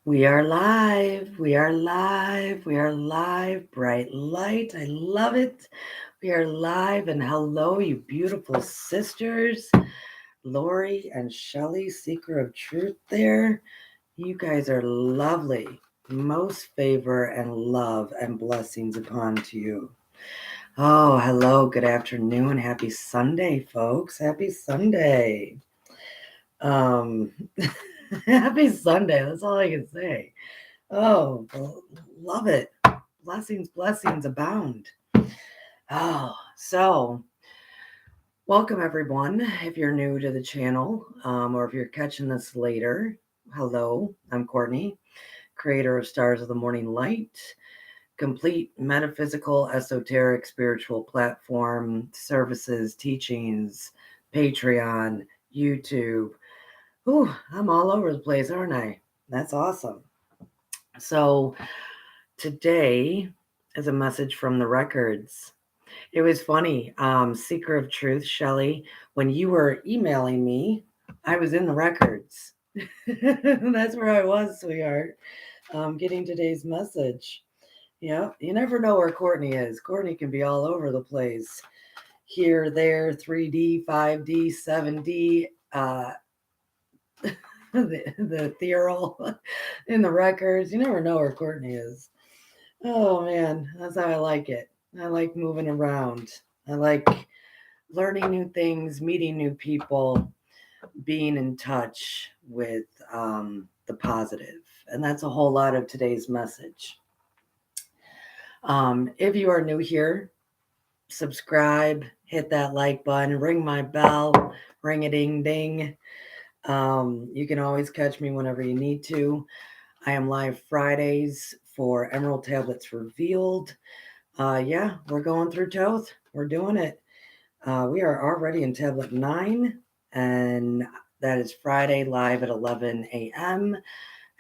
We are live. We are live. We are live. Bright light. I love it. We are live. And hello, you beautiful sisters. Lori and Shelly, Seeker of Truth there. You guys are lovely. Most favor and love and blessings upon to you. Oh, hello. Good afternoon. Happy Sunday, folks. Happy Sunday. Um, happy Sunday. That's all I can say. Oh, love it. Blessings abound. Oh, so welcome everyone. If you're new to the channel, or if you're catching this later, hello, I'm Courtney, creator of Stars of the Morning Light, complete metaphysical, esoteric, spiritual platform, services, teachings, Patreon, YouTube. Ooh, I'm all over the place, aren't I? That's awesome. So today is a message from the records. It was funny. Seeker of Truth, Shelly, when you were emailing me, I was in the records. That's where I was, sweetheart. Getting today's message. Yeah, you never know where Courtney is. Courtney can be all over the place. Here, there, 3D, 5D, 7D, the ethereal in the records. You never know where Courtney is. Oh man, that's how I like it. I like moving around. I like learning new things, meeting new people, being in touch with the positive. And that's a whole lot of today's message. If you are new here, subscribe, hit that like button, ring my bell, ring a ding ding. You can always catch me whenever you need to. I am live Fridays for Emerald Tablets Revealed. Yeah, we're going through Toth. We're doing it. We are already in Tablet 9, and that is Friday live at 11 a.m.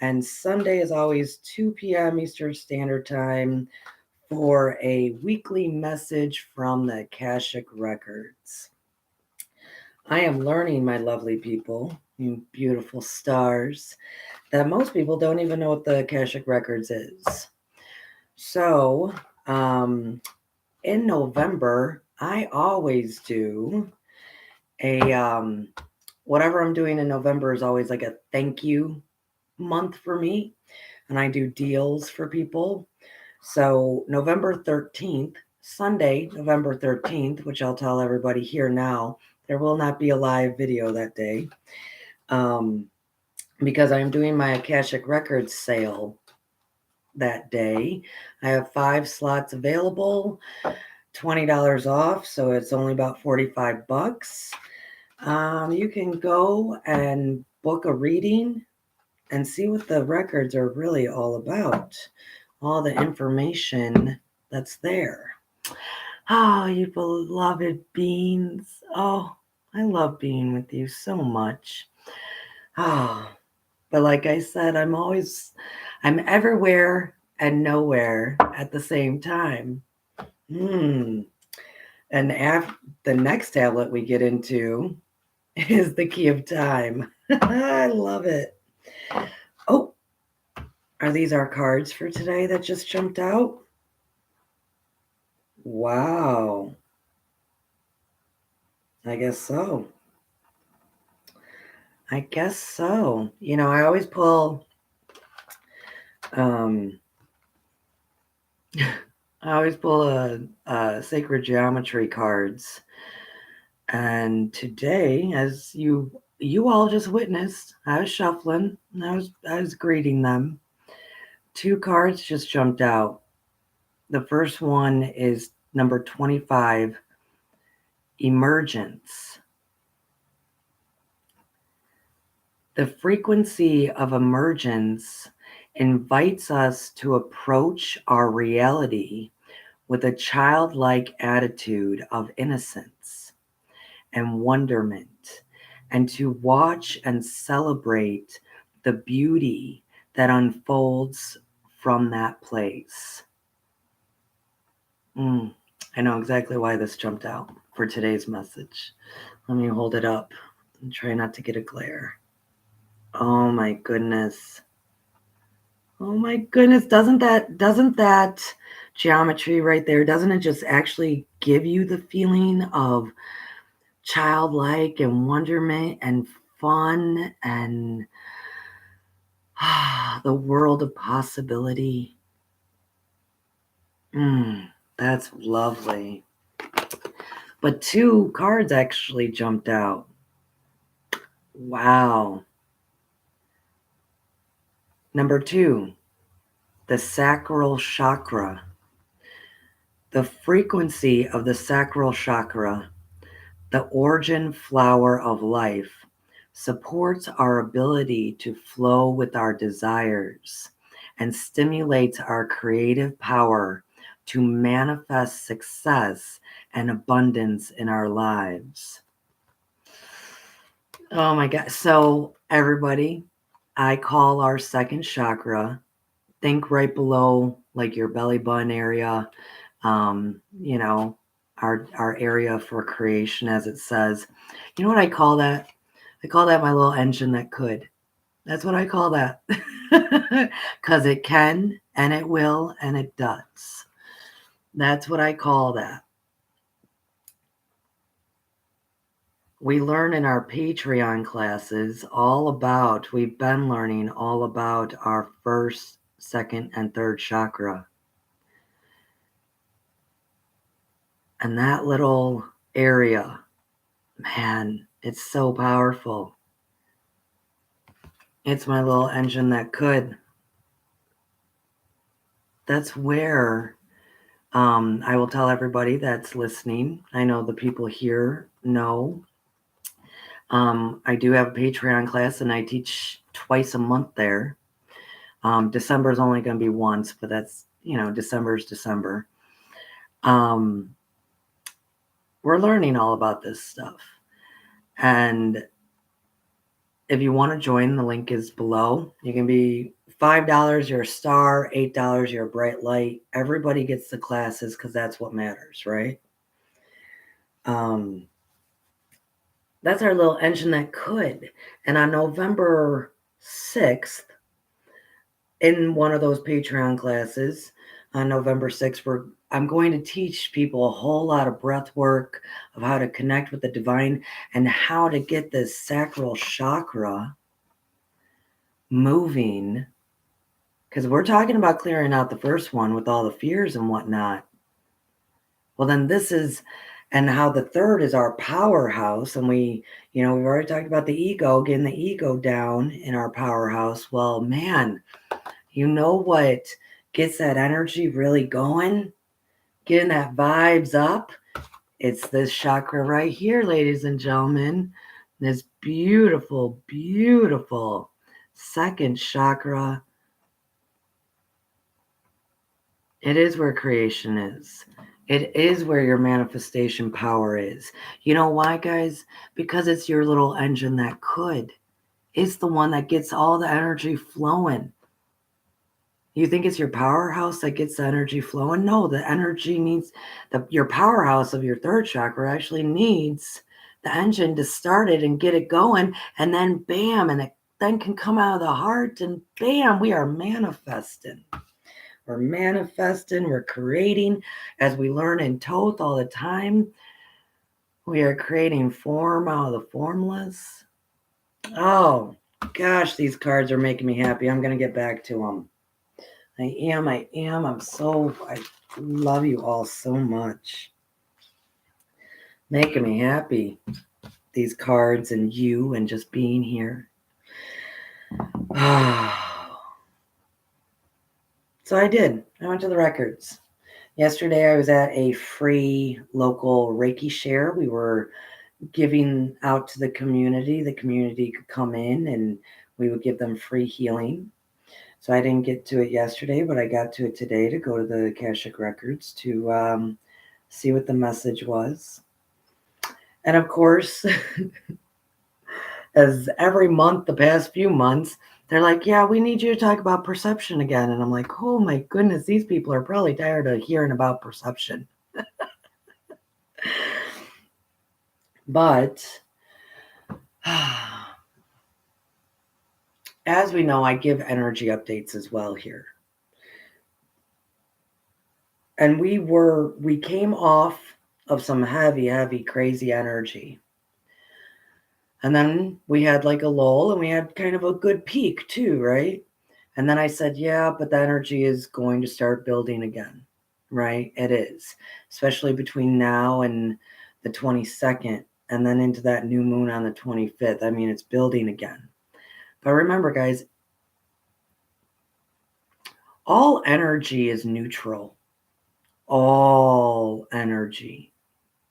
And Sunday is always 2 p.m. Eastern Standard Time for a weekly message from the Akashic Records. I am learning, my lovely people, you beautiful stars, that most people don't even know what the Akashic Records is. So, in November, I always do a whatever I'm doing in November is always like a thank you month for me, and I do deals for people. So November 13th, Sunday, November 13th, which I'll tell everybody here now, there will not be a live video that day, because I'm doing my Akashic Records sale that day. I have 5 slots available, $20 off, so it's only about $45. You can go and book a reading and see what the records are really all about, all the information that's there. Oh, you beloved beings. Oh, I love being with you so much. Oh, but like I said, I'm everywhere and nowhere at the same time. And the next tablet we get into is the Key of Time. I love it. Oh, are these our cards for today that just jumped out? Wow. I guess so. I guess so. You know, I always pull um sacred geometry cards. And today, as you all just witnessed, I was shuffling and I was greeting them. 2 cards just jumped out. The first one is number 25, Emergence. The frequency of emergence invites us to approach our reality with a childlike attitude of innocence and wonderment, and to watch and celebrate the beauty that unfolds from that place. I know exactly why this jumped out for today's message. Let me hold it up and try not to get a glare. Oh my goodness. Oh my goodness, doesn't that geometry right there, doesn't it just actually give you the feeling of childlike and wonderment and fun and the world of possibility? That's lovely. But 2 cards actually jumped out. Wow. Number 2, the sacral chakra. The frequency of the sacral chakra, the origin flower of life, supports our ability to flow with our desires and stimulates our creative power to manifest success and abundance in our lives. Oh my God. So, everybody, I call our second chakra, think right below like your belly button area, you know, our area for creation, as it says. You know what I call that? I call that my little engine that could. That's what I call that. Because it can and it will and it does. That's what I call that. We learn in our Patreon classes we've been learning all about our first, second, and third chakra. And that little area, man, it's so powerful. It's my little engine that could. That's where I will tell everybody that's listening. I know the people here know. I do have a Patreon class and I teach twice a month there. December is only going to be once, but that's, December is December. We're learning all about this stuff. And if you want to join, the link is below. You can be $5, you're a star, $8, you're a bright light. Everybody gets the classes because that's what matters, right? That's our little engine that could. And on November 6th, in one of those Patreon classes, on November 6th, I'm going to teach people a whole lot of breath work of how to connect with the divine and how to get this sacral chakra moving. Because we're talking about clearing out the first one with all the fears and whatnot. Well, then and how the third is our powerhouse. And we've already talked about the ego, getting the ego down in our powerhouse. Well, man, you know what gets that energy really going? Getting that vibes up? It's this chakra right here, ladies and gentlemen. This beautiful, beautiful second chakra. It is where creation is. It is where your manifestation power is. You know why, guys? Because it's your little engine that could. It's the one that gets all the energy flowing. You think it's your powerhouse that gets the energy flowing? No, the energy needs your powerhouse of your third chakra actually needs the engine to start it and get it going. And then bam, and it then can come out of the heart and bam, we are manifesting. We're manifesting, we're creating, as we learn in Thoth all the time. We are creating form out of the formless. Oh, gosh, these cards are making me happy. I'm going to get back to them. I am. I love you all so much. Making me happy. These cards and you and just being here. So I did. I went to the records. Yesterday I was at a free local Reiki share. We were giving out to the community. The community could come in and we would give them free healing. So I didn't get to it yesterday, but I got to it today to go to the Akashic Records to see what the message was. And of course, as every month, the past few months, they're like, yeah, we need you to talk about perception again. And I'm like, oh my goodness, these people are probably tired of hearing about perception. But as we know, I give energy updates as well here. And we came off of some heavy, crazy energy. And then we had like a lull and we had kind of a good peak too, right? And then I said, yeah, but the energy is going to start building again, right? It is, especially between now and the 22nd and then into that new moon on the 25th. I mean, it's building again. But remember, guys, all energy is neutral. All energy.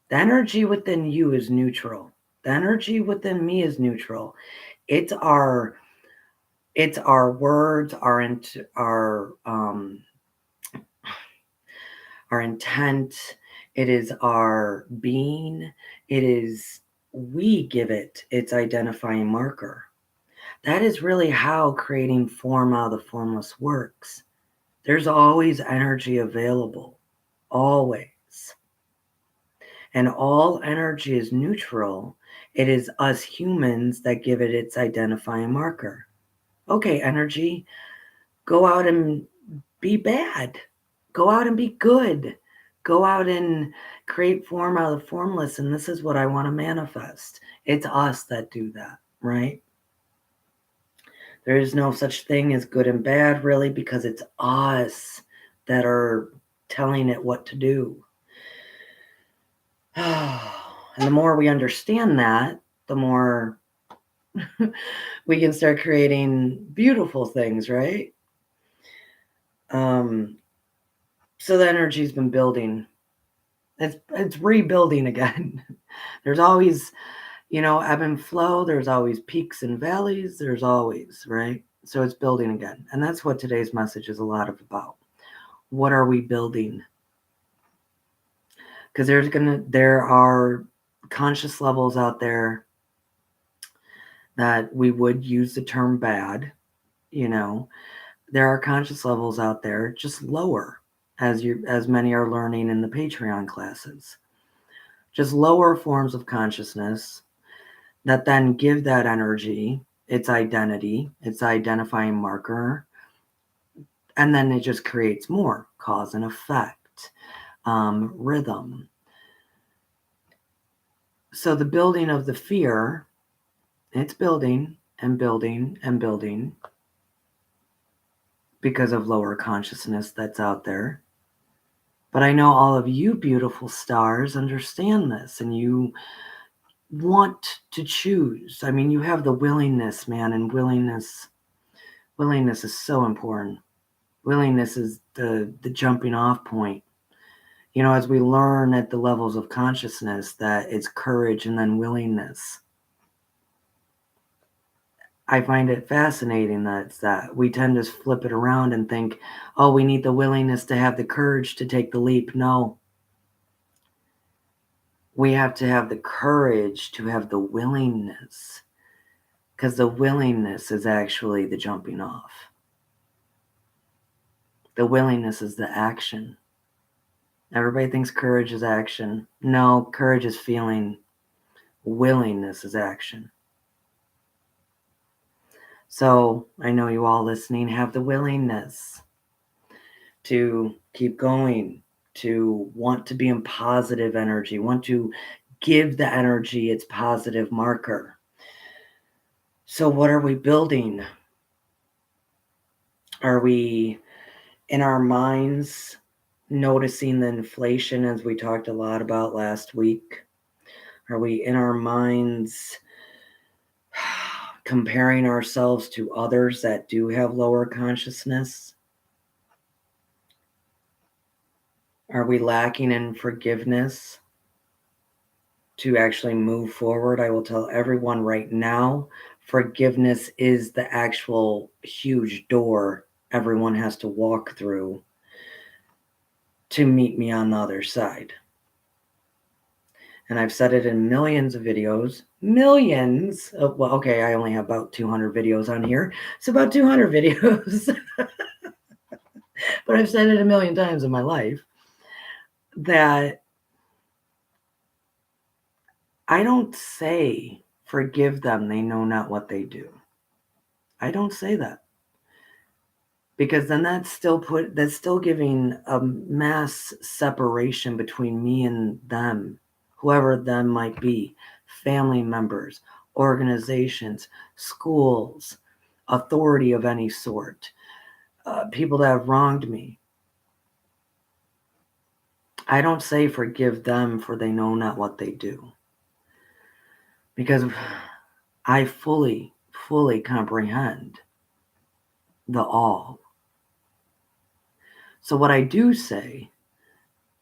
The energy within you is neutral. The energy within me is neutral. It's our words, our intent. It is our being. It is, we give it its identifying marker. That is really how creating form out of the formless works. There's always energy available, always. And all energy is neutral. It is us humans that give it its identifying marker. Okay, energy, go out and be bad. Go out and be good. Go out and create form out of the formless. And this is what I want to manifest. It's us that do that, right? There is no such thing as good and bad, really, because it's us that are telling it what to do. And the more we understand that, the more we can start creating beautiful things, right? So the energy's been building. It's rebuilding again. There's always, ebb and flow. There's always peaks and valleys. There's always, right? So it's building again. And that's what today's message is a lot about. What are we building? Because there are conscious levels out there that we would use the term bad, there are conscious levels out there just lower, as many are learning in the Patreon classes, just lower forms of consciousness that then give that energy its identity, its identifying marker, and then it just creates more cause and effect, rhythm. So the building of the fear, it's building and building and building because of lower consciousness that's out there. But I know all of you beautiful stars understand this, and you want to choose. I mean, you have the willingness, man, and willingness is so important. Willingness is the jumping off point. As we learn at the levels of consciousness that it's courage and then willingness. I find it fascinating that we tend to flip it around and think, oh, we need the willingness to have the courage to take the leap. No. We have to have the courage to have the willingness, because the willingness is actually the jumping off. The willingness is the action. Everybody thinks courage is action. No, courage is feeling. Willingness is action. So I know you all listening have the willingness to keep going, to want to be in positive energy, want to give the energy its positive marker. So what are we building? Are we in our minds noticing the inflation, as we talked a lot about last week? Are we in our minds comparing ourselves to others that do have lower consciousness? Are we lacking in forgiveness to actually move forward? I will tell everyone right now, forgiveness is the actual huge door everyone has to walk through to meet me on the other side. And I've said it in millions of videos, I only have about 200 videos on here. So about 200 videos. But I've said it a million times in my life that I don't say, forgive them, they know not what they do. I don't say that. Because then that's still giving a mass separation between me and them, whoever them might be, family members, organizations, schools, authority of any sort, people that have wronged me. I don't say forgive them, for they know not what they do. Because I fully comprehend the all. So what I do say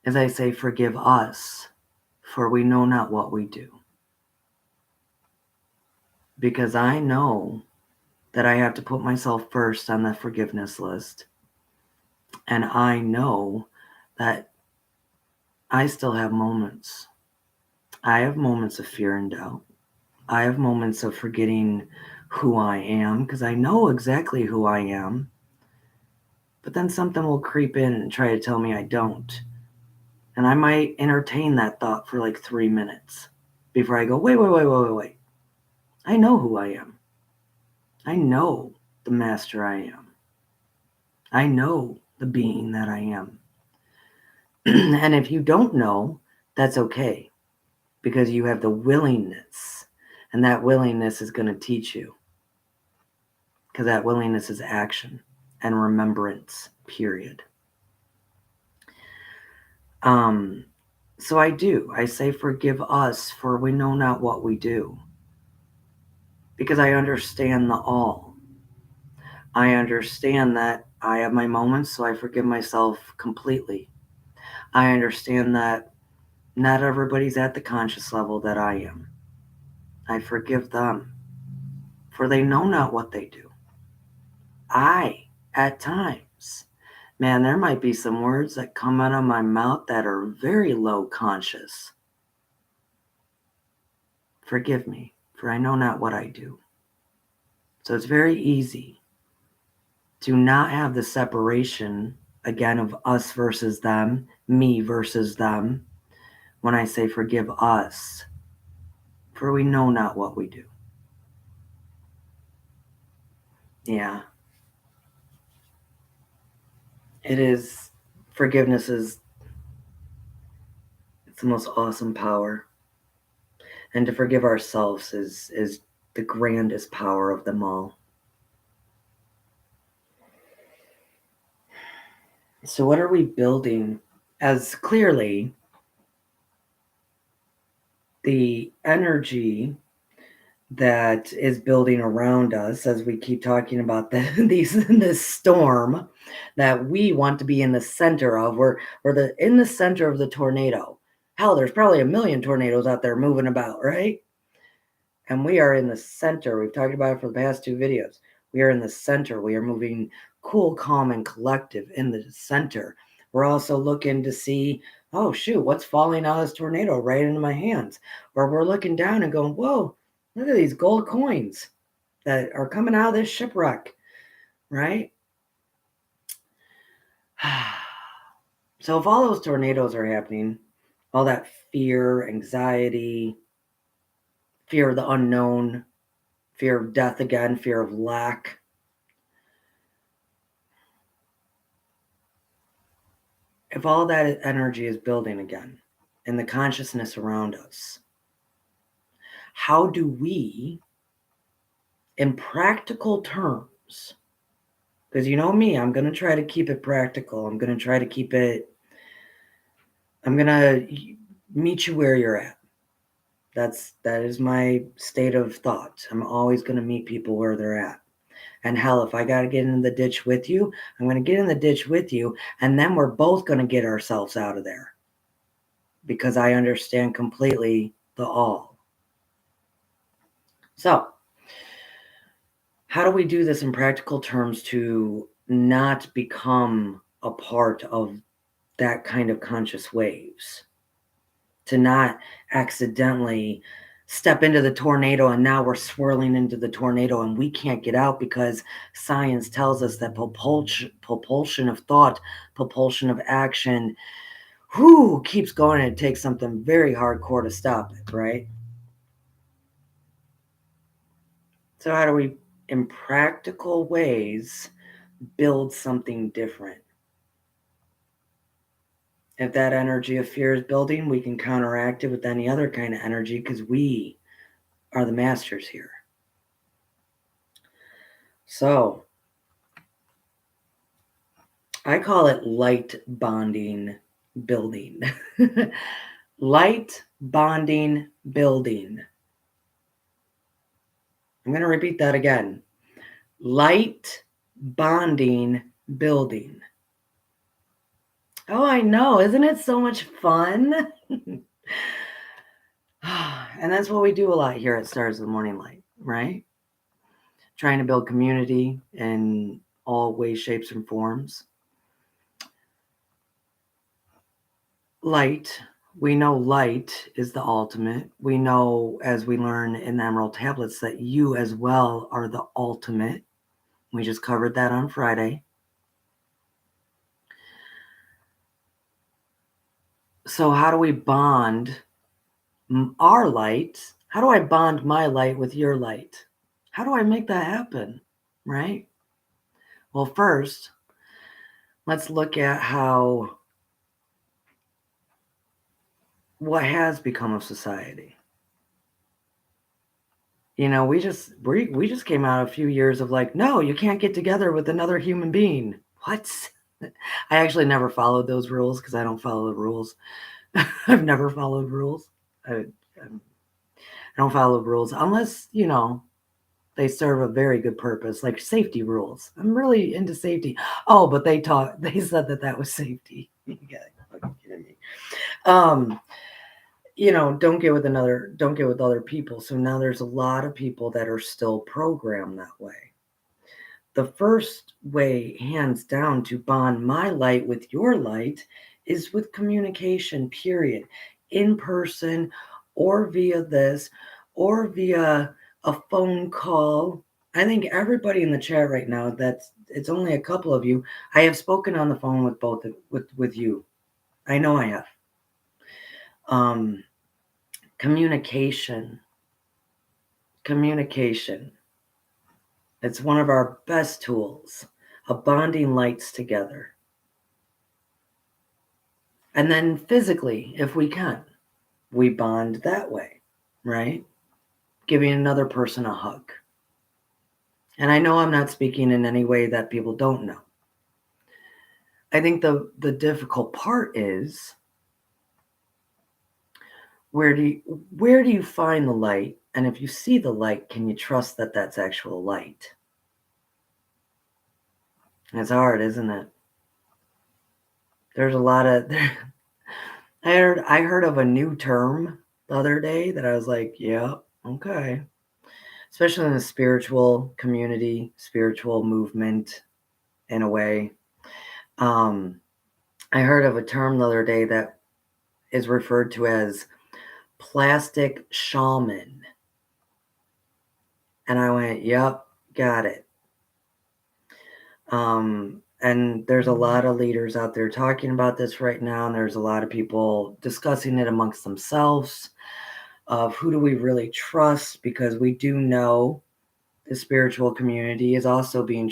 is I say, forgive us, for we know not what we do. Because I know that I have to put myself first on the forgiveness list. And I know that I still have moments. I have moments of fear and doubt. I have moments of forgetting who I am, because I know exactly who I am. But then something will creep in and try to tell me I don't. And I might entertain that thought for like 3 minutes before I go, wait. I know who I am. I know the master I am. I know the being that I am. And if you don't know, that's okay, because you have the willingness, and that willingness is going to teach you, because that willingness is action and remembrance, period. So I say forgive us, for we know not what we do, because I understand the all. I understand that I have my moments, so I forgive myself completely. I understand that not everybody's at the conscious level that I am. I forgive them, for they know not what they do. At times, man, there might be some words that come out of my mouth that are very low conscious. Forgive me, for I know not what I do. So it's very easy to not have the separation, again, of us versus them, me versus them, when I say forgive us, for we know not what we do. Yeah. It is, forgiveness is, it's the most awesome power. And to forgive ourselves is the grandest power of them all. So what are we building? As clearly, the energy that is building around us, as we keep talking about this storm that we want to be in the center of. We're in the center of the tornado. Hell, there's probably a million tornadoes out there moving about, right? And we are in the center. We've talked about it for the past 2 videos. We are in the center. We are moving cool, calm, and collective in the center. We're also looking to see, oh, shoot, what's falling out of this tornado right into my hands? Or we're looking down and going, whoa, look at these gold coins that are coming out of this shipwreck, right? So if all those tornadoes are happening, all that fear, anxiety, fear of the unknown, fear of death again, fear of lack, if all that energy is building again in the consciousness around us, how do we, in practical terms, because you know me, I'm going to try to keep it practical. I'm going to meet you where you're at. That is my state of thought. I'm always going to meet people where they're at. And hell, if I got to get in the ditch with you, I'm going to get in the ditch with you. And then we're both going to get ourselves out of there, because I understand completely the all. So, how do we do this in practical terms to not become a part of that kind of conscious waves? To not accidentally step into the tornado and now we're swirling into the tornado and we can't get out, because science tells us that propulsion of thought, propulsion of action, keeps going, and it takes something very hardcore to stop it, right? So how do we in practical ways build something different. If that energy of fear is building, we can counteract it with any other kind of energy because we are the masters here. So I call it light bonding building. Light bonding building. I'm going to repeat that again. Light bonding building. Oh, I know. Isn't it so much fun? And that's what we do a lot here at Stars of the Morning Light, right? Trying to build community in all ways, shapes, and forms. Light. We know light is the ultimate. We know, as we learn in the Emerald Tablets, that you as well are the ultimate. We just covered that on Friday. So how do we bond our light? How do I bond my light with your light? How do I make that happen, right? Well, first, let's look at what has become of society. You know, we just came out a few years of like, no, you can't get together with another human being. What? I actually never followed those rules because I don't follow the rules. I've never followed rules. I don't follow rules unless, you know, they serve a very good purpose, like safety rules. I'm really into safety. Oh, but they said that was safety. You gotta fucking kidding me. You know, don't get with other people. So now there's a lot of people that are still programmed that way. The first way, hands down, to bond my light with your light is with communication, period. In person or via this or via a phone call. I think everybody in the chat right now, it's only a couple of you. I have spoken on the phone with both with you. I know I have. Communication. It's one of our best tools of bonding lights together. And then physically, if we can, we bond that way, right? Giving another person a hug. And I know I'm not speaking in any way that people don't know. I think the difficult part is where do you find the light? And if you see the light, can you trust that that's actual light? It's hard, isn't it? There's a lot of I heard of a new term the other day that I was like, yeah, okay. Especially in the spiritual community, spiritual movement in a way. I heard of a term the other day that is referred to as plastic shaman. And I went, yep, got it. And there's a lot of leaders out there talking about this right now, and there's a lot of people discussing it amongst themselves of who do we really trust, because we do know the spiritual community is also being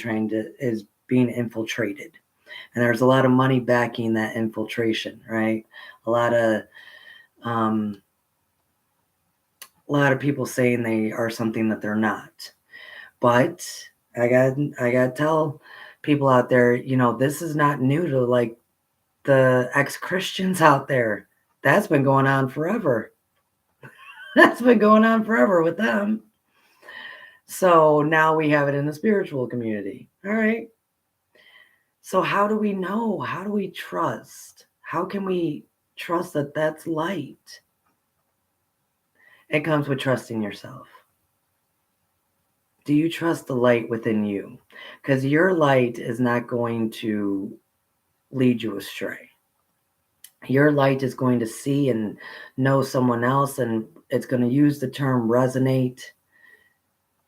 is being infiltrated. And there's a lot of money backing that infiltration, right? A lot of people saying they are something that they're not. But I got to tell people out there, you know, this is not new to like the ex-Christians out there. That's been going on forever. That's been going on forever with them. So now we have it in the spiritual community. All right. So how do we know? How do we trust? How can we trust that that's light? It comes with trusting yourself. Do you trust the light within you? Because your light is not going to lead you astray. Your light is going to see and know someone else, and it's going to use the term resonate.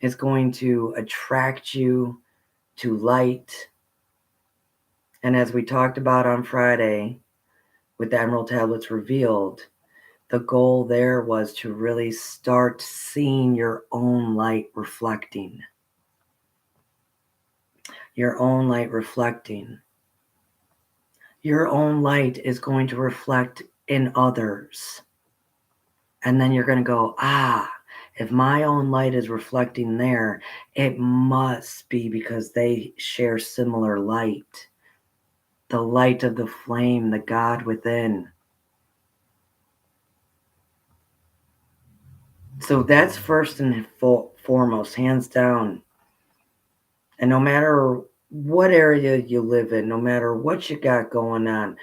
It's going to attract you to light. And as we talked about on Friday with the Emerald Tablets revealed, the goal there was to really start seeing your own light reflecting. your own light reflecting. Your own light is going to reflect in others. And then you're going to go, if my own light is reflecting there, it must be because they share similar light. The light of the flame, the God within. So that's first and foremost, hands down. And no matter what area you live in, no matter what you got going on,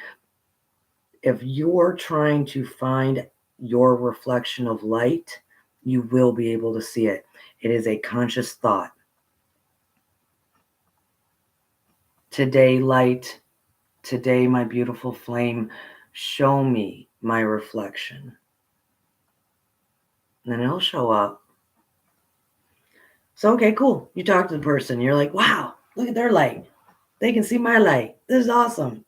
if you're trying to find your reflection of light, you will be able to see it. It is a conscious thought. Today, light, today, my beautiful flame, show me my reflection. And then it'll show up. So, okay, cool. You talk to the person. You're like, wow, look at their light. They can see my light. This is awesome.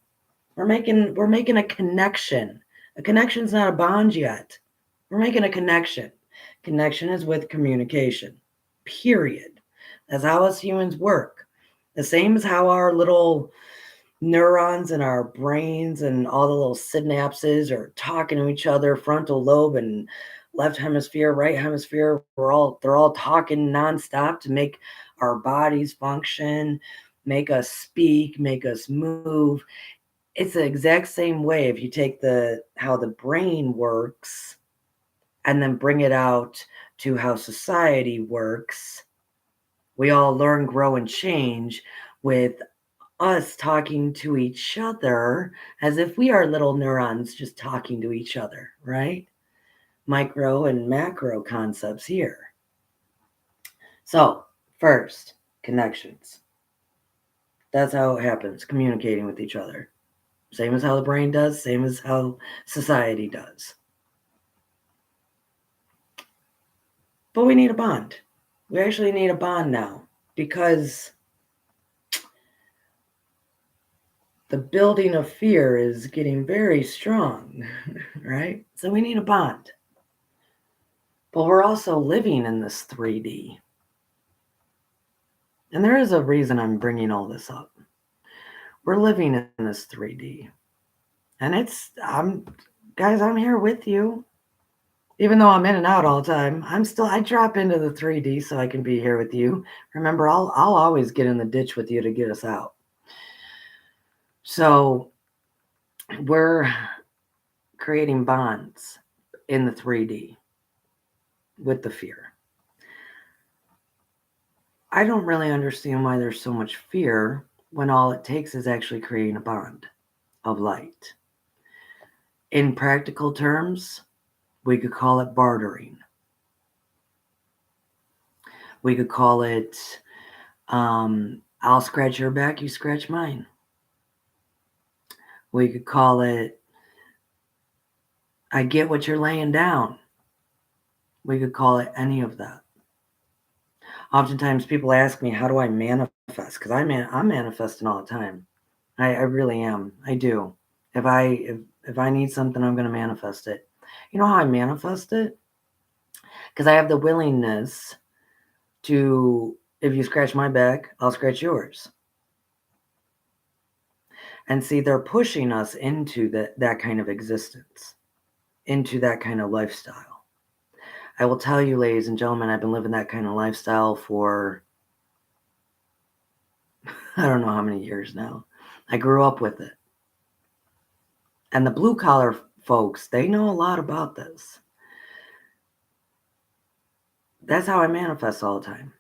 We're making a connection. A connection's not a bond yet. We're making a connection. Connection is with communication. Period. That's how us humans work. The same as how our little neurons in our brains and all the little synapses are talking to each other, frontal lobe and left hemisphere, right hemisphere, they're all talking nonstop to make our bodies function, make us speak, make us move. It's the exact same way if you take how the brain works and then bring it out to how society works. We all learn, grow, and change with us talking to each other as if we are little neurons just talking to each other, right? Micro and macro concepts here. So, first, connections. That's how it happens, communicating with each other. Same as how the brain does, same as how society does. But we need a bond. We actually need a bond now because the building of fear is getting very strong, right? So we need a bond. But we're also living in this 3D. And there is a reason I'm bringing all this up. We're living in this 3D. And I'm here with you. Even though I'm in and out all the time, I drop into the 3D so I can be here with you. Remember, I'll always get in the ditch with you to get us out. So we're creating bonds in the 3D with the fear. I don't really understand why there's so much fear when all it takes is actually creating a bond of light. In practical terms, we could call it bartering. We could call it, I'll scratch your back, you scratch mine. We could call it, I get what you're laying down. We could call it any of that. Oftentimes people ask me, how do I manifest? Because I'm manifesting all the time. I really am. I do. If I need something, I'm going to manifest it. You know how I manifest it? Because I have the willingness to, if you scratch my back, I'll scratch yours. And see, they're pushing us into that kind of existence, into that kind of lifestyle. I will tell you, ladies and gentlemen, I've been living that kind of lifestyle for I don't know how many years now. I grew up with it. And the blue collar folks, they know a lot about this. That's how I manifest all the time.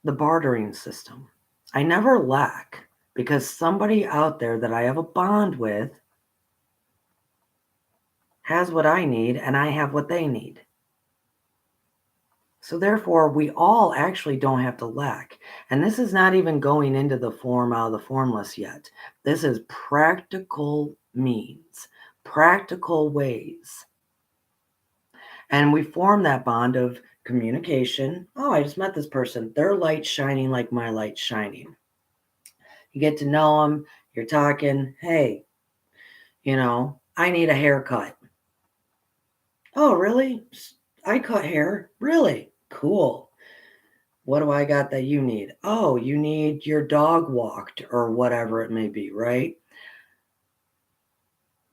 The bartering system. I never lack because somebody out there that I have a bond with has what I need and I have what they need. So therefore, we all actually don't have to lack. And this is not even going into the form out of the formless yet. This is practical means, practical ways. And we form that bond of communication. Oh, I just met this person. Their light's shining like my light's shining. You get to know them. You're talking, hey, I need a haircut. Oh, really? I cut hair? Really? Cool. What do I got that you need? Oh, you need your dog walked or whatever it may be, right?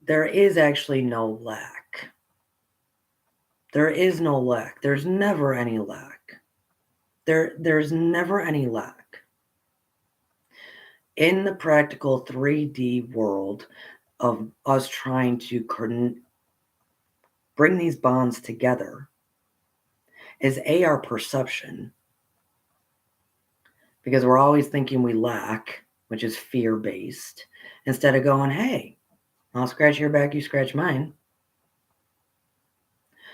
There is actually no lack. There is no lack. There's never any lack. There's never any lack. In the practical 3D world of us trying to bring these bonds together is our perception, because we're always thinking we lack, which is fear-based, instead of going, hey, I'll scratch your back, you scratch mine.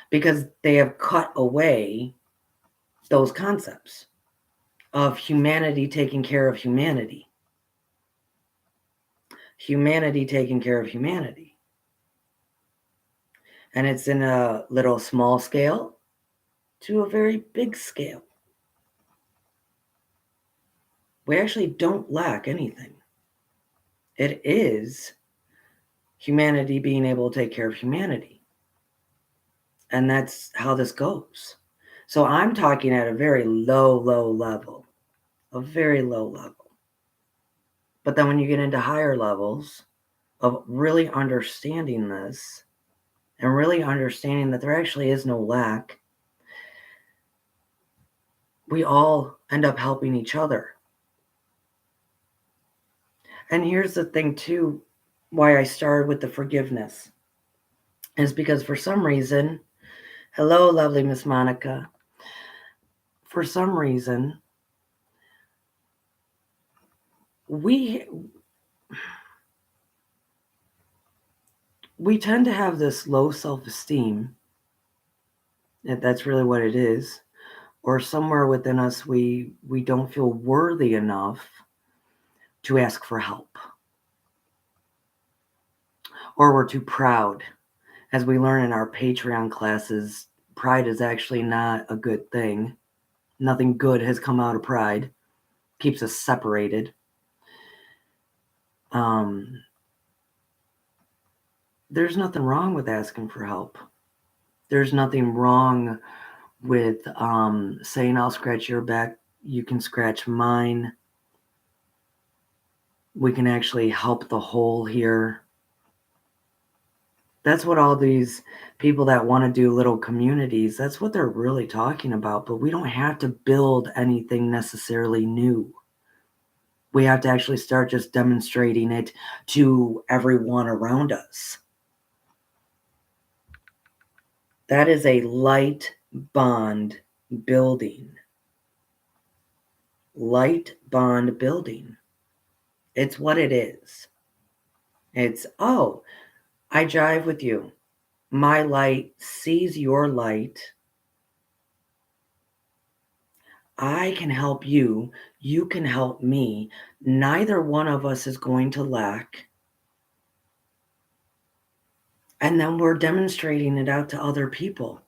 Because they have cut away those concepts of humanity taking care of humanity. Humanity taking care of humanity. And it's in a little small scale to a very big scale. We actually don't lack anything. It is humanity being able to take care of humanity. And that's how this goes. So I'm talking at a very low level, a very low level. But then when you get into higher levels of really understanding this and really understanding that there actually is no lack, we all end up helping each other. And here's the thing too, why I started with the forgiveness is because for some reason, hello, lovely Miss Monica. For some reason, we tend to have this low self-esteem. If that's really what it is. Or somewhere within us, we don't feel worthy enough to ask for help. Or we're too proud. As we learn in our Patreon classes, pride is actually not a good thing. Nothing good has come out of pride. Keeps us separated. There's nothing wrong with asking for help. There's nothing wrong with saying, I'll scratch your back, you can scratch mine. We can actually help the whole here. That's what all these people that want to do little communities, that's what they're really talking about. But we don't have to build anything necessarily new. We have to actually start just demonstrating it to everyone around us. That is a light bond building. Light bond building. It's what it is. It's, oh, I jive with you. My light sees your light. I can help you. You can help me. Neither one of us is going to lack. And then we're demonstrating it out to other people.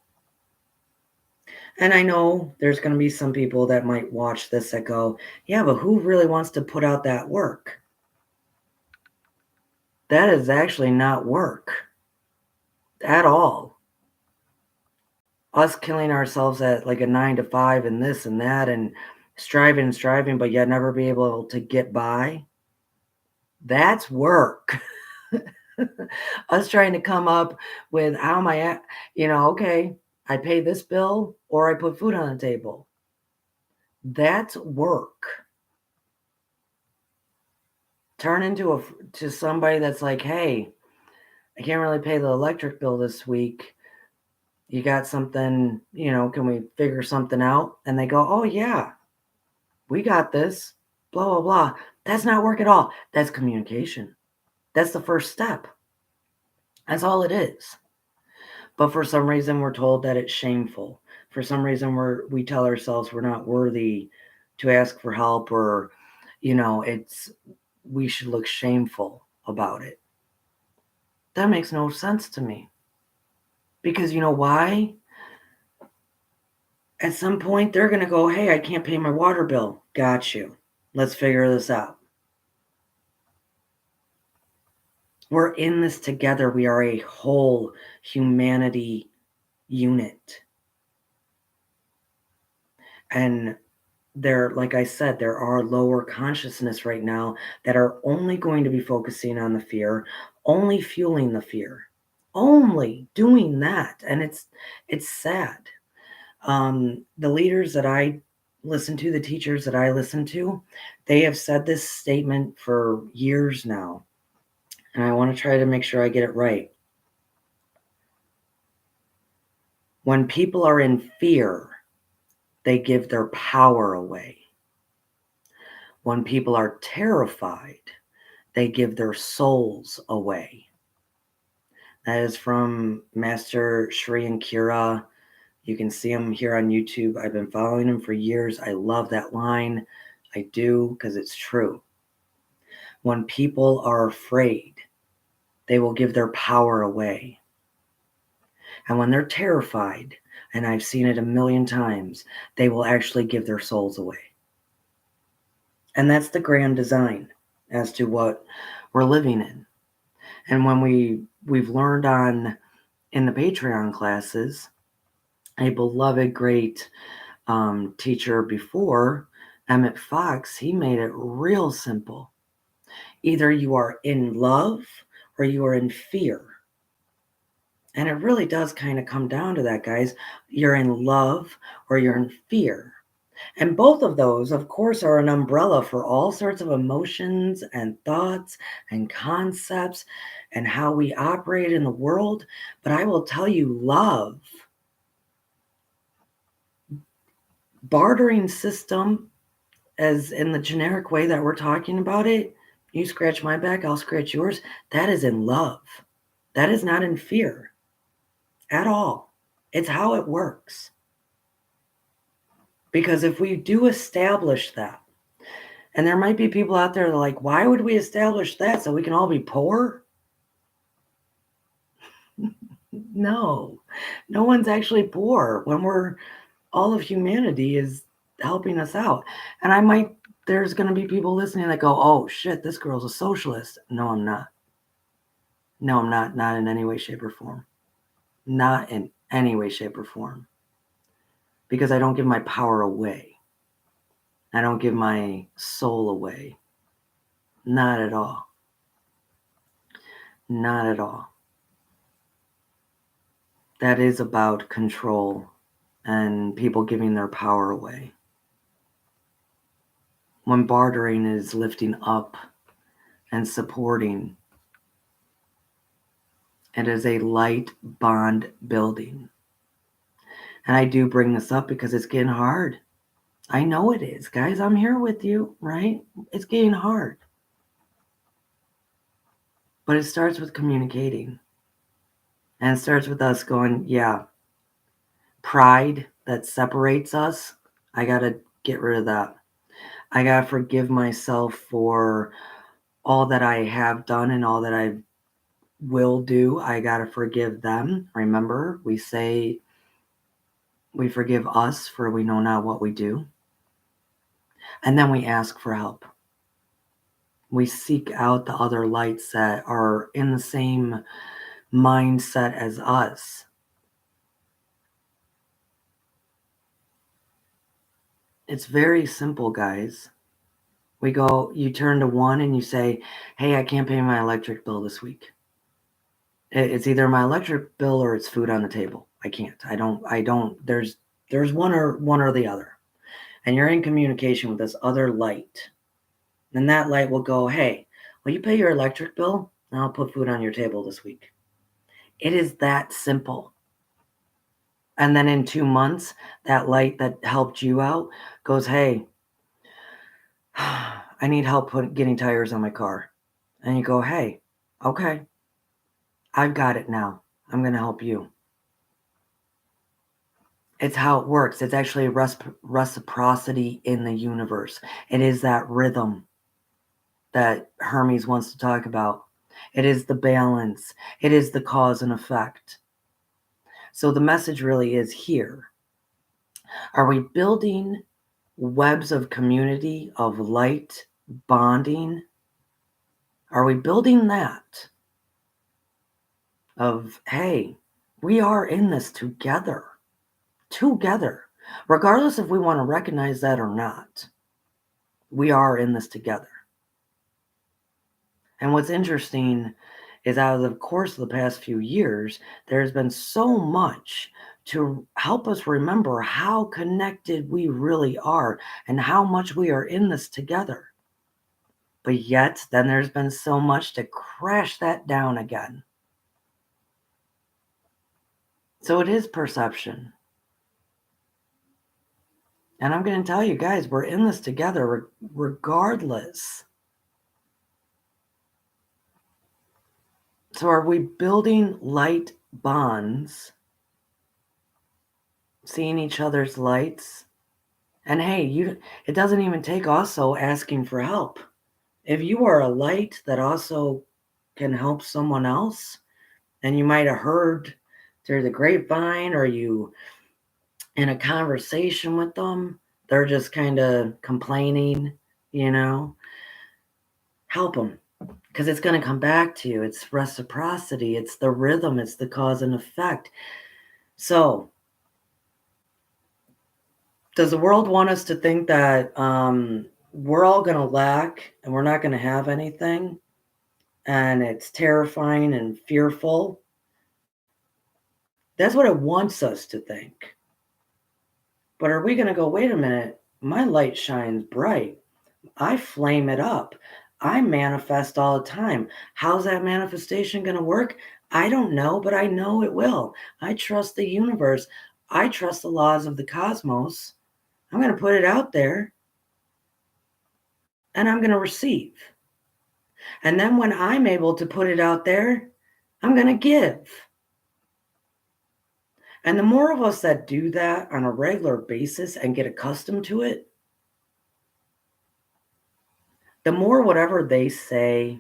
And I know there's going to be some people that might watch this that go, yeah, but who really wants to put out that work? That is actually not work at all. Us killing ourselves at like a 9 to 5 and this and that and striving, but yet never be able to get by. That's work. Us trying to come up with how am I, okay, I pay this bill or I put food on the table. That's work. Turn into to somebody that's like, hey, I can't really pay the electric bill this week. You got something, can we figure something out? And they go, oh yeah, we got this, blah, blah, blah. That's not work at all. That's communication. That's the first step. That's all it is. But for some reason, we're told that it's shameful. For some reason, we tell ourselves we're not worthy to ask for help, or, we should look shameful about it. That makes no sense to me. Because you know why? At some point, they're going to go, hey, I can't pay my water bill. Got you. Let's figure this out. We're in this together. We are a whole humanity unit. And like I said, there are lower consciousness right now that are only going to be focusing on the fear, only fueling the fear, only doing that. And it's sad. The leaders that I listen to, the teachers that I listen to, they have said this statement for years now. And I want to try to make sure I get it right. When people are in fear, they give their power away. When people are terrified, they give their souls away. That is from Master Shri and Kira. You can see him here on YouTube. I've been following him for years. I love that line. I do, because it's true. When people are afraid, they will give their power away. And when they're terrified, and I've seen it a million times, they will actually give their souls away. And that's the grand design as to what we're living in. And when we've learned in the Patreon classes, a beloved great teacher before, Emmett Fox, he made it real simple. Either you are in love or you are in fear. And it really does kind of come down to that, guys. You're in love or you're in fear. And both of those, of course, are an umbrella for all sorts of emotions and thoughts and concepts and how we operate in the world. But I will tell you, love, bartering system, as in the generic way that we're talking about it, you scratch my back, I'll scratch yours. That is in love. That is not in fear at all. It's how it works. Because if we do establish that, and there might be people out there that are like, why would we establish that so we can all be poor? No, no one's actually poor when all of humanity is helping us out. And there's going to be people listening that go, oh shit, this girl's a socialist. No, I'm not. No, I'm not. Not in any way, shape, or form. Not in any way, shape, or form. Because I don't give my power away. I don't give my soul away. Not at all. Not at all. That is about control and people giving their power away. When bartering is lifting up and supporting, it is a light bond building. And I do bring this up because it's getting hard. I know it is, guys. I'm here with you, right? It's getting hard. But it starts with communicating. And it starts with us going, yeah, pride that separates us, I got to get rid of that. I got to forgive myself for all that I have done and all that I will do. I got to forgive them. Remember, we say we forgive us for we know not what we do. And then we ask for help. We seek out the other lights that are in the same mindset as us. It's very simple, guys. You turn to one and you say, hey, I can't pay my electric bill this week. It's either my electric bill or it's food on the table. I can't. I don't, there's one or the other. And you're in communication with this other light. And that light will go, hey, will you pay your electric bill? And I'll put food on your table this week. It is that simple. And then in 2 months, that light that helped you out goes, hey, I need help getting tires on my car. And you go, hey, okay, I've got it now. I'm going to help you. It's how it works. It's actually reciprocity in the universe. It is that rhythm that Hermes wants to talk about. It is the balance. It is the cause and effect. So the message really is here. Are we building webs of community, of light, bonding? Are we building that? Of, hey, we are in this together. Together. regardless if we want to recognize that or not. We are in this together. And what's interesting is out of the course of the past few years, there's been so much to help us remember how connected we really are and how much we are in this together. But yet, then there's been so much to crash that down again. So it is perception. And I'm going to tell you guys, we're in this together regardless. So are we building light bonds, seeing each other's lights? And hey, it doesn't even take also asking for help. If you are a light that also can help someone else, and you might have heard through the grapevine or you in a conversation with them, they're just kind of complaining, help them because it's going to come back to you. It's reciprocity. It's the rhythm. It's the cause and effect. So does the world want us to think that we're all going to lack and we're not going to have anything? And it's terrifying and fearful. That's what it wants us to think. But are we going to go, wait a minute, my light shines bright. I flame it up. I manifest all the time. How's that manifestation going to work? I don't know, but I know it will. I trust the universe. I trust the laws of the cosmos. I'm going to put it out there and I'm going to receive. And then when I'm able to put it out there, I'm going to give. And the more of us that do that on a regular basis and get accustomed to it, the more whatever they say,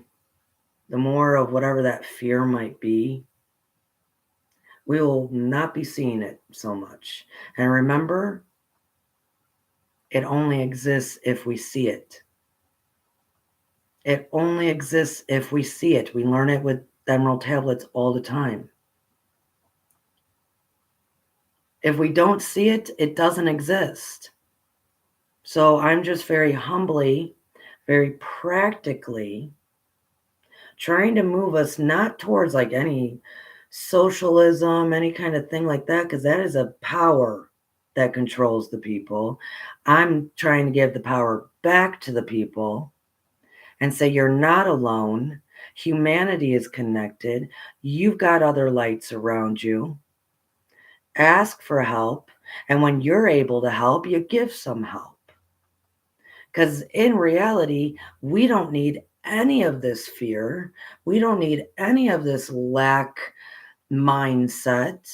the more of whatever that fear might be, we will not be seeing it so much. And remember, it only exists if we see it. It only exists if we see it. We learn it with emerald tablets all the time. If we don't see it, it doesn't exist. So I'm just very humbly, very practically trying to move us not towards like any socialism, any kind of thing like that, because that is a power that controls the people. I'm trying to give the power back to the people and say, you're not alone. Humanity is connected. You've got other lights around you. Ask for help. And when you're able to help, you give some help. Because in reality, we don't need any of this fear. We don't need any of this lack mindset.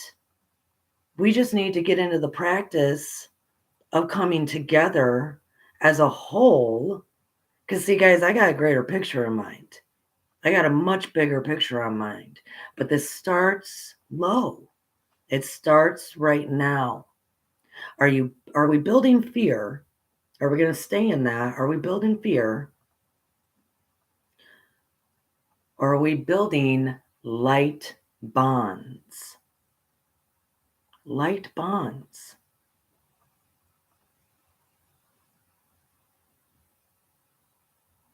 We just need to get into the practice of coming together as a whole. Because, see, guys, I got a greater picture in mind. I got a much bigger picture on mind. But this starts low. It starts right now. Are we building fear? Are we going to stay in that? Are we building fear? Or are we building light bonds? Light bonds.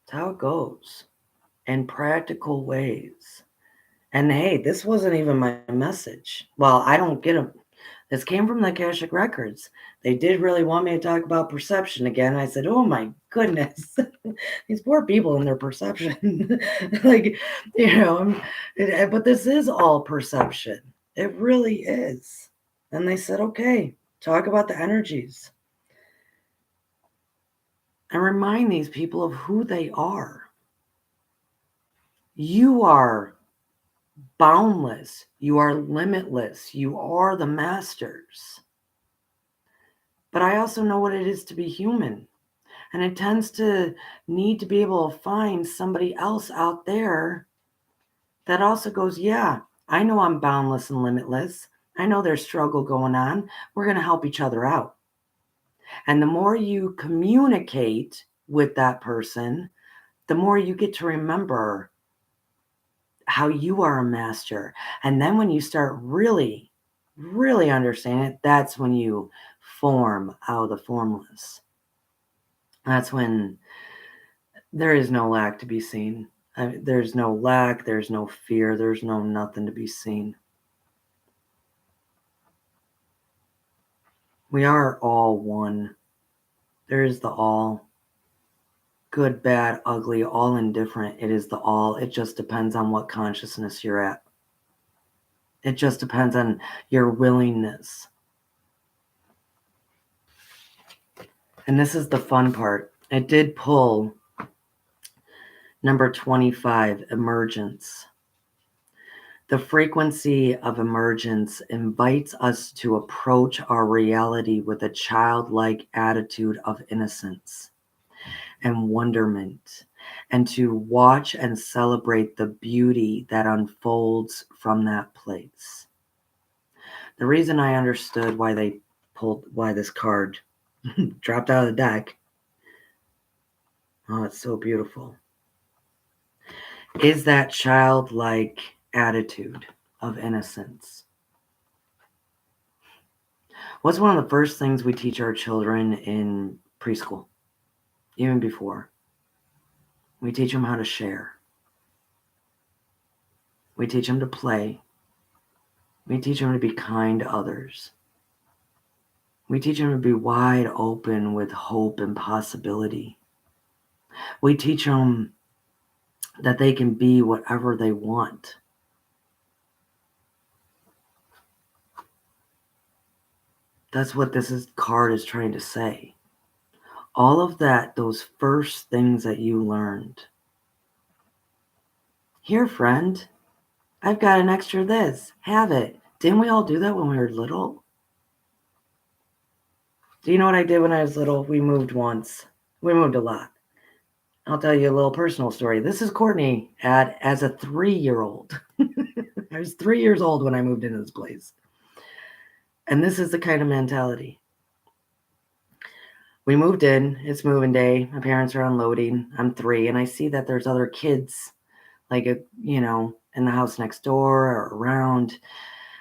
That's how it goes in practical ways. And hey, this wasn't even my message. Well, I don't get them. This came from the Akashic Records. They did really want me to talk about perception again. I said, oh my goodness, these poor people and their perception. But this is all perception. It really is. And they said, okay, talk about the energies. And remind these people of who they are. You are boundless. You are limitless. You are the masters. But I also know what it is to be human. And it tends to need to be able to find somebody else out there that also goes, yeah, I know I'm boundless and limitless. I know there's struggle going on. We're going to help each other out. And the more you communicate with that person, the more you get to remember how you are a master. And then when you start really, really understanding it, that's when you form out of the formless. That's when there is no lack to be seen. There's no lack, there's no fear, there's no nothing to be seen. We are all one. There is the all. Good, bad, ugly, all indifferent. It is the all. It just depends on what consciousness you're at. It just depends on your willingness. And this is the fun part. It did pull number 25, emergence. The frequency of emergence invites us to approach our reality with a childlike attitude of innocence and wonderment, and to watch and celebrate the beauty that unfolds from that place. The reason I understood why this card dropped out of the deck, oh, it's so beautiful, is that childlike attitude of innocence. What's one of the first things we teach our children in preschool? Even before. We teach them how to share. We teach them to play. We teach them to be kind to others. We teach them to be wide open with hope and possibility. We teach them that they can be whatever they want. That's what card is trying to say. All of that, those first things that you learned. Here, friend, I've got an extra this. Have it. Didn't we all do that when we were little? Do you know what I did when I was little? We moved once. We moved a lot. I'll tell you a little personal story. This is Courtney as a 3-year-old. I was 3 years old when I moved into this place. And this is the kind of mentality. We moved in. It's moving day. My parents are unloading. I'm 3, and I see that there's other kids, like, in the house next door or around.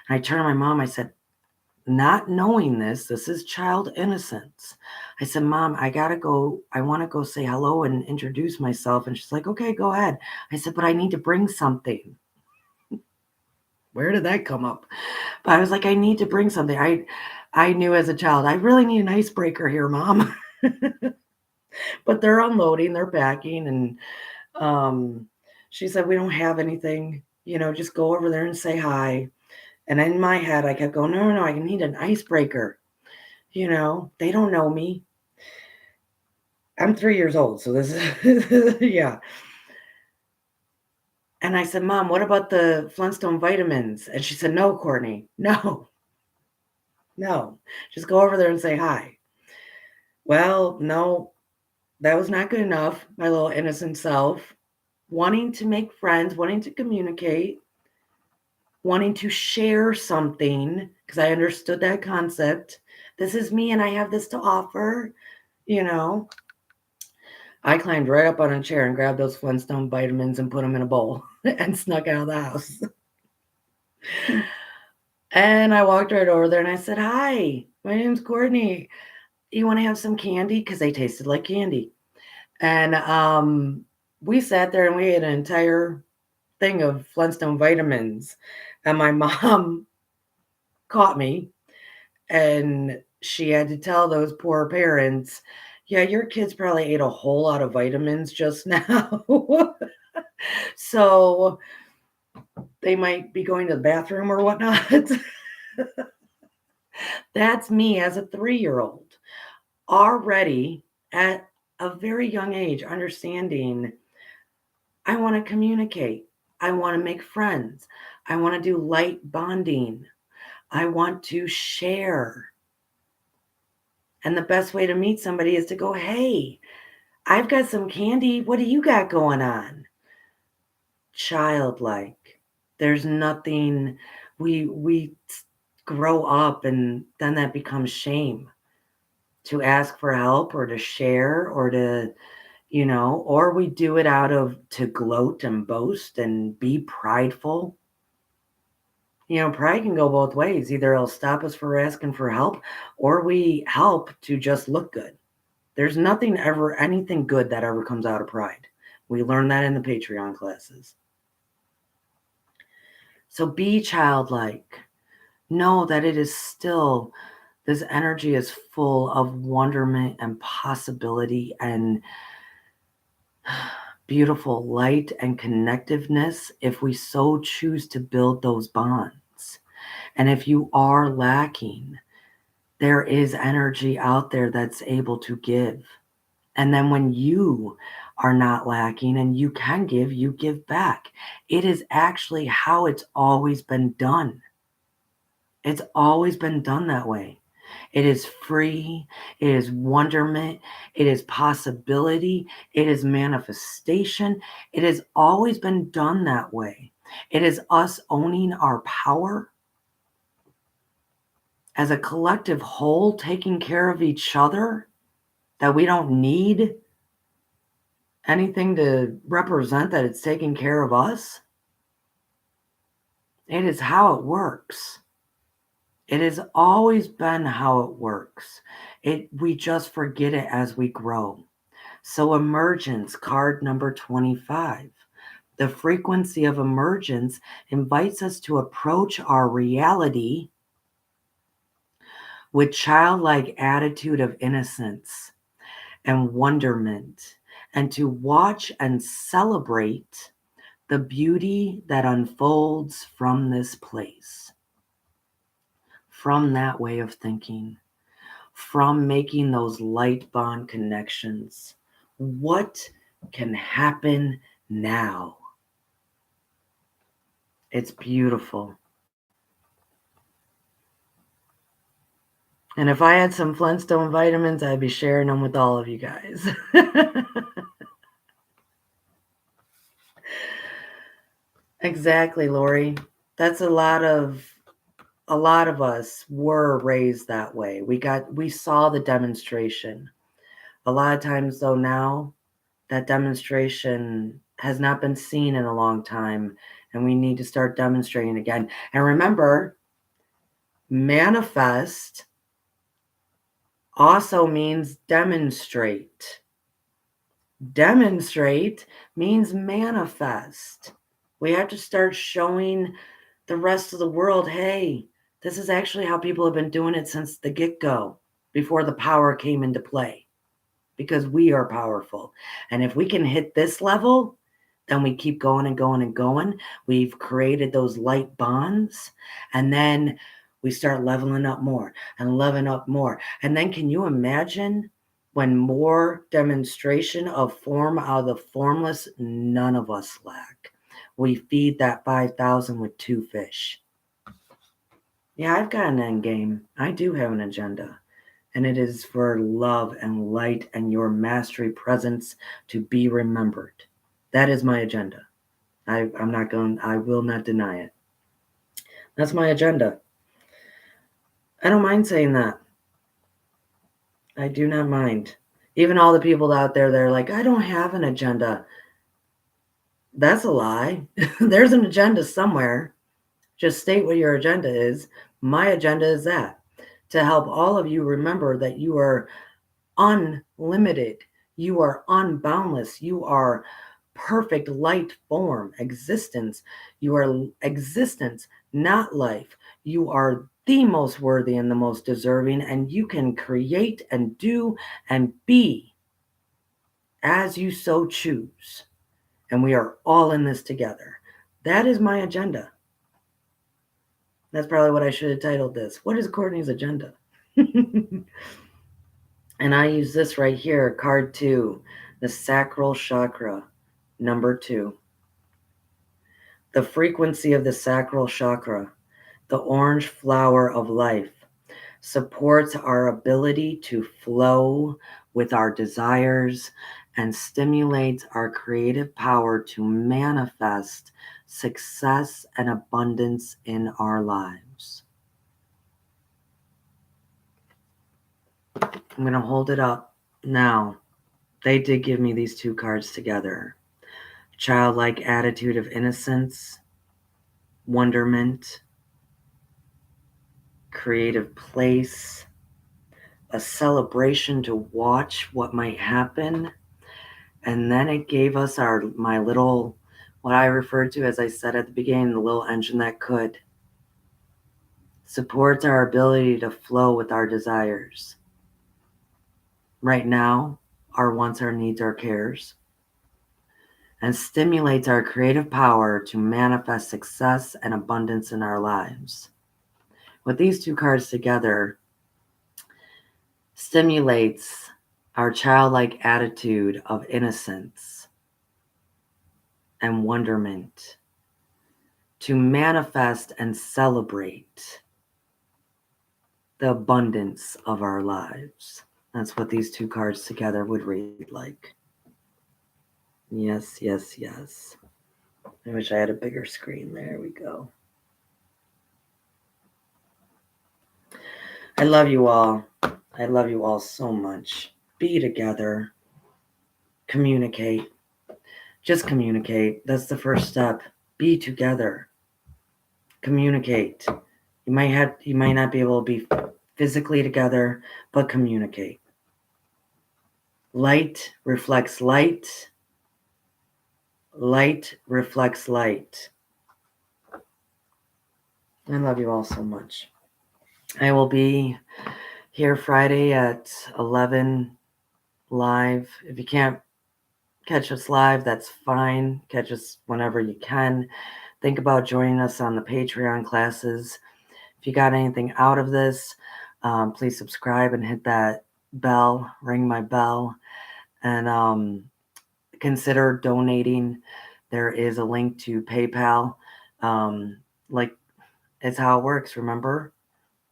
And I turned to my mom. I said, not knowing this is child innocence. I said, Mom, I want to go say hello and introduce myself. And she's like, okay, go ahead. I said, but I need to bring something. Where did that come up? But I was like, I need to bring something. I knew as a child, I really need an icebreaker here, Mom. But they're unloading, they're packing. And she said, we don't have anything, just go over there and say hi. And in my head, I kept going, no, I need an icebreaker. They don't know me. I'm 3 years old, so this is, yeah. And I said, Mom, what about the Flintstone vitamins? And she said, no, Courtney, no. Just go over there and say hi. Well, no, that was not good enough. My little innocent self, wanting to make friends, wanting to communicate, wanting to share something, because I understood that concept. This is me and I have this to offer, I climbed right up on a chair and grabbed those Flintstone vitamins and put them in a bowl and snuck out of the house. And I walked right over there and I said, hi, my name's Courtney. You want to have some candy? Because they tasted like candy. And we sat there and we ate an entire thing of Flintstone vitamins. And my mom caught me and she had to tell those poor parents, yeah, your kids probably ate a whole lot of vitamins just now. So they might be going to the bathroom or whatnot. That's me as a 3-year-old, already at a very young age, understanding I want to communicate. I want to make friends. I want to do light bonding. I want to share. And the best way to meet somebody is to go, hey, I've got some candy. What do you got going on? Childlike. There's nothing, we grow up and then that becomes shame to ask for help or to share or to, or we do it to gloat and boast and be prideful. Pride can go both ways. Either it'll stop us from asking for help, or we help to just look good. There's anything good that ever comes out of pride. We learn that in the Patreon classes. So be childlike. Know that it is still, this energy is full of wonderment and possibility and beautiful light and connectiveness if we so choose to build those bonds. And if you are lacking, there is energy out there that's able to give. And then when you are not lacking and you can give, you give back. It is actually how it's always been done. It's always been done that way. It is free. It is wonderment. It is possibility. It is manifestation. It has always been done that way. It is us owning our power as a collective whole, taking care of each other, that we don't need anything to represent that it's taking care of us. It is how it works. It has always been how it works. We just forget it as we grow. So emergence, card number 25. The frequency of emergence invites us to approach our reality with childlike attitude of innocence and wonderment, and to watch and celebrate the beauty that unfolds from this place, from that way of thinking, from making those light bond connections. What can happen now? It's beautiful. And if I had some Flintstone vitamins, I'd be sharing them with all of you guys. Exactly, Lori. That's a lot of us were raised that way. We saw the demonstration. A lot of times though now, that demonstration has not been seen in a long time, and we need to start demonstrating again. And remember, manifest also means demonstrate. Demonstrate means manifest. We have to start showing the rest of the world, hey, this is actually how people have been doing it since the get-go, before the power came into play, because we are powerful. And if we can hit this level, then we keep going and going and going. We've created those light bonds, and then we start leveling up more and leveling up more. And then can you imagine when more demonstration of form out of the formless? None of us lack. We feed that 5,000 with 2 fish. Yeah, I've got an end game. I do have an agenda. And it is for love and light and your mastery presence to be remembered. That is my agenda. I will not deny it. That's my agenda. I don't mind saying that. I do not mind. Even all the people out there that are like, I don't have an agenda. That's a lie. There's an agenda somewhere. Just state what your agenda is. My agenda is that, to help all of you remember that you are unlimited. You are unboundless. You are perfect light form existence. You are existence, not life. You are the most worthy and the most deserving, and you can create and do and be as you so choose. And we are all in this together. That is my agenda. That's probably what I should have titled this. What is Courtney's agenda? And I use this right here, card 2, the sacral chakra, number 2. The frequency of the sacral chakra, the orange flower of life, supports our ability to flow with our desires and stimulates our creative power to manifest success and abundance in our lives. I'm going to hold it up now. They did give me these 2 cards together. Childlike attitude of innocence, wonderment, creative place, a celebration to watch what might happen. And then it gave us my little, what I referred to, as I said at the beginning, the little engine that could. Supports our ability to flow with our desires. Right now, our wants, our needs, our cares. And stimulates our creative power to manifest success and abundance in our lives. With these two cards together, stimulates our childlike attitude of innocence and wonderment to manifest and celebrate the abundance of our lives. That's what these two cards together would read like. Yes, yes, yes. I wish I had a bigger screen. There we go. I love you all. I love you all so much. Be together. Communicate. Just communicate. That's the first step. Be together. Communicate. You might not be able to be physically together, but communicate. Light reflects light. Light reflects light. I love you all so much. I will be here Friday at 11 live. If you can't catch us live, that's fine. Catch us whenever you can. Think about joining us on the Patreon classes. If you got anything out of this, please subscribe and hit that bell, ring my bell, and consider donating. There is a link to PayPal. Like, it's how it works, remember?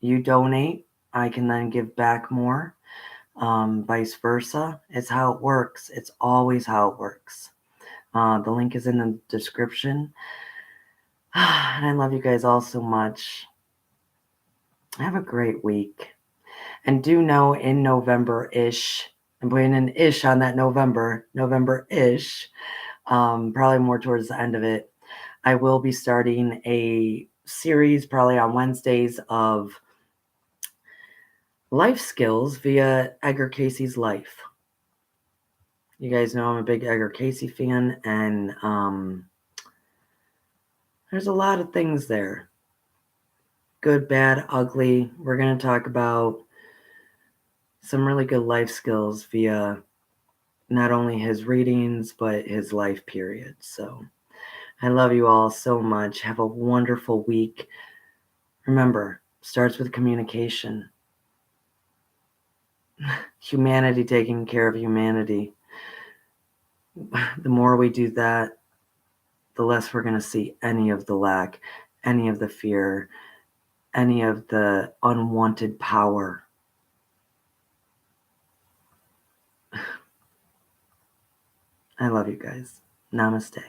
You donate, I can then give back more. Vice versa. It's how it works. It's always how it works. The link is in the description. And I love you guys all so much. Have a great week. And do know in November-ish, I'm putting an ish on that November-ish, probably more towards the end of it, I will be starting a series probably on Wednesdays of life skills via Edgar Casey's life. You guys know I'm a big Edgar Casey fan, and there's a lot of things there. Good, bad, ugly. We're going to talk about some really good life skills via not only his readings, but his life period. So I love you all so much. Have a wonderful week. Remember, starts with communication. Humanity taking care of humanity. The more we do that, the less we're going to see any of the lack, any of the fear, any of the unwanted power. I love you guys. Namaste.